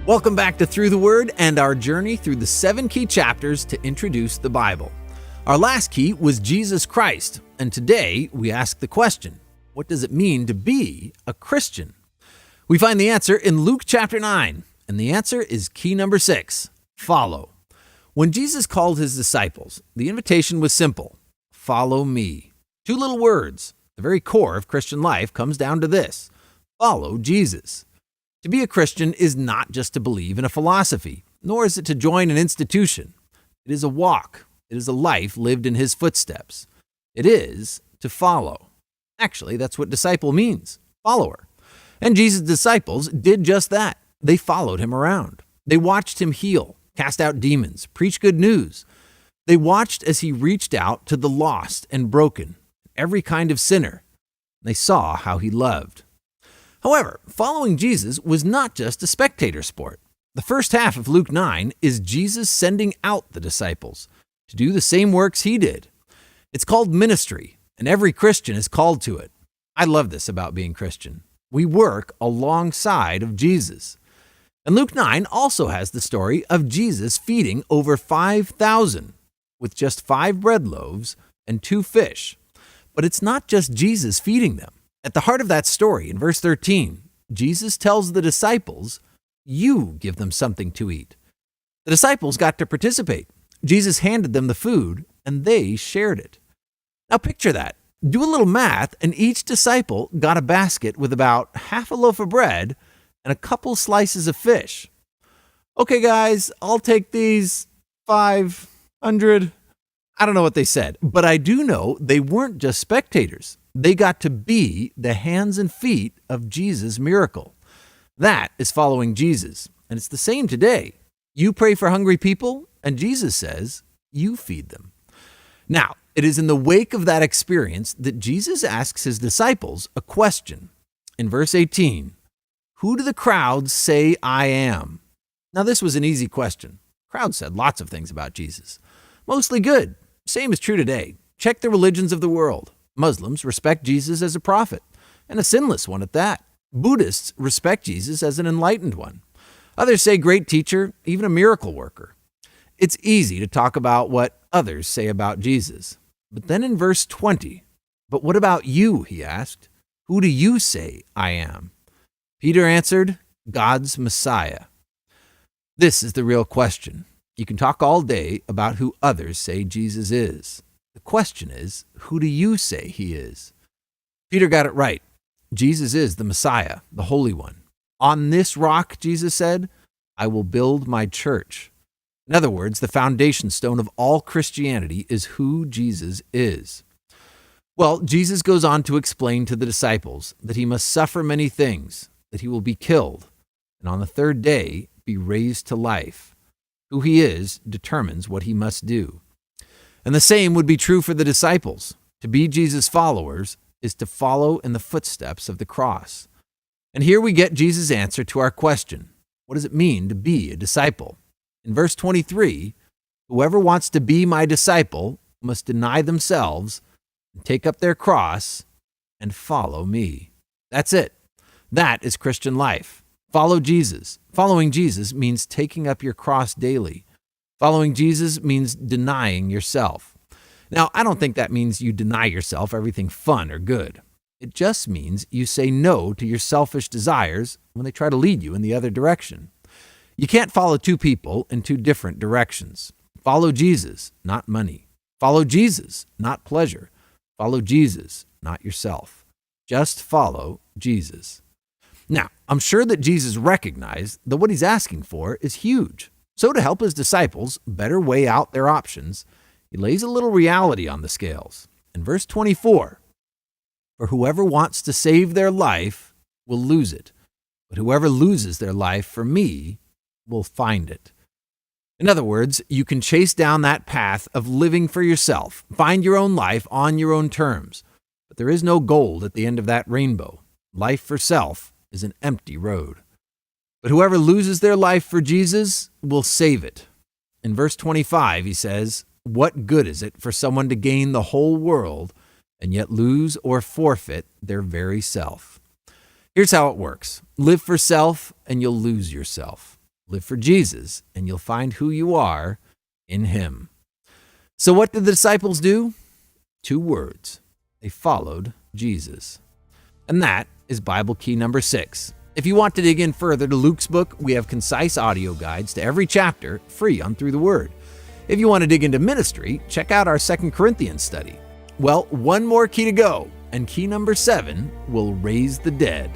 Welcome back to Through the Word and our journey through the 7 key chapters to introduce the Bible. Our last key was Jesus Christ, and today we ask the question, what does it mean to be a Christian? We find the answer in Luke chapter 9, and the answer is key number 6, follow. When Jesus called his disciples, the invitation was simple, follow me. 2 little words. The very core of Christian life comes down to this, follow Jesus. To be a Christian is not just to believe in a philosophy, nor is it to join an institution. It is a walk. It is a life lived in his footsteps. It is to follow. Actually, that's what disciple means, follower. And Jesus' disciples did just that. They followed him around. They watched him heal, cast out demons, preach good news. They watched as he reached out to the lost and broken, every kind of sinner. They saw how he loved. However, following Jesus was not just a spectator sport. The first half of Luke 9 is Jesus sending out the disciples to do the same works he did. It's called ministry, and every Christian is called to it. I love this about being Christian. We work alongside of Jesus. And Luke 9 also has the story of Jesus feeding over 5,000 with just 5 bread loaves and 2 fish. But it's not just Jesus feeding them. At the heart of that story, in verse 13, Jesus tells the disciples, you give them something to eat. The disciples got to participate. Jesus handed them the food, and they shared it. Now picture that. Do a little math, and each disciple got a basket with about half a loaf of bread and a couple slices of fish. Okay, guys, I'll take these 500. I don't know what they said, but I do know they weren't just spectators. They got to be the hands and feet of Jesus' miracle. That is following Jesus, and it's the same today. You pray for hungry people, and Jesus says, you feed them. Now, it is in the wake of that experience that Jesus asks his disciples a question. In verse 18, who do the crowds say I am? Now, this was an easy question. Crowds said lots of things about Jesus, mostly good. Same is true today. Check the religions of the world. Muslims respect Jesus as a prophet, and a sinless one at that. Buddhists respect Jesus as an enlightened one. Others say great teacher, even a miracle worker. It's easy to talk about what others say about Jesus. But then in verse 20, but what about you, he asked. Who do you say I am? Peter answered, God's Messiah. This is the real question. You can talk all day about who others say Jesus is. The question is, who do you say he is? Peter got it right. Jesus is the Messiah, the Holy One. On this rock, Jesus said, I will build my church. In other words, the foundation stone of all Christianity is who Jesus is. Well, Jesus goes on to explain to the disciples that he must suffer many things, that he will be killed, and on the 3rd day be raised to life. Who he is determines what he must do. And the same would be true for the disciples. To be Jesus' followers is to follow in the footsteps of the cross. And here we get Jesus' answer to our question. What does it mean to be a disciple? In verse 23, whoever wants to be my disciple must deny themselves and take up their cross and follow me. That's it. That is Christian life. Follow Jesus. Following Jesus means taking up your cross daily. Following Jesus means denying yourself. Now, I don't think that means you deny yourself everything fun or good. It just means you say no to your selfish desires when they try to lead you in the other direction. You can't follow 2 people in 2 different directions. Follow Jesus, not money. Follow Jesus, not pleasure. Follow Jesus, not yourself. Just follow Jesus. Now, I'm sure that Jesus recognized that what he's asking for is huge. So to help his disciples better weigh out their options, he lays a little reality on the scales. In verse 24, for whoever wants to save their life will lose it, but whoever loses their life for me will find it. In other words, you can chase down that path of living for yourself, find your own life on your own terms, but there is no gold at the end of that rainbow. Life for self is an empty road. But whoever loses their life for Jesus will save it. In verse 25, he says, what good is it for someone to gain the whole world and yet lose or forfeit their very self? Here's how it works. Live for self and you'll lose yourself. Live for Jesus, and you'll find who you are in Him. So what did the disciples do? 2 words. They followed Jesus. And that is Bible key number 6. If you want to dig in further to Luke's book, we have concise audio guides to every chapter, free on Through the Word. If you want to dig into ministry, check out our 2 Corinthians study. Well, one more key to go, and key number 7 will raise the dead.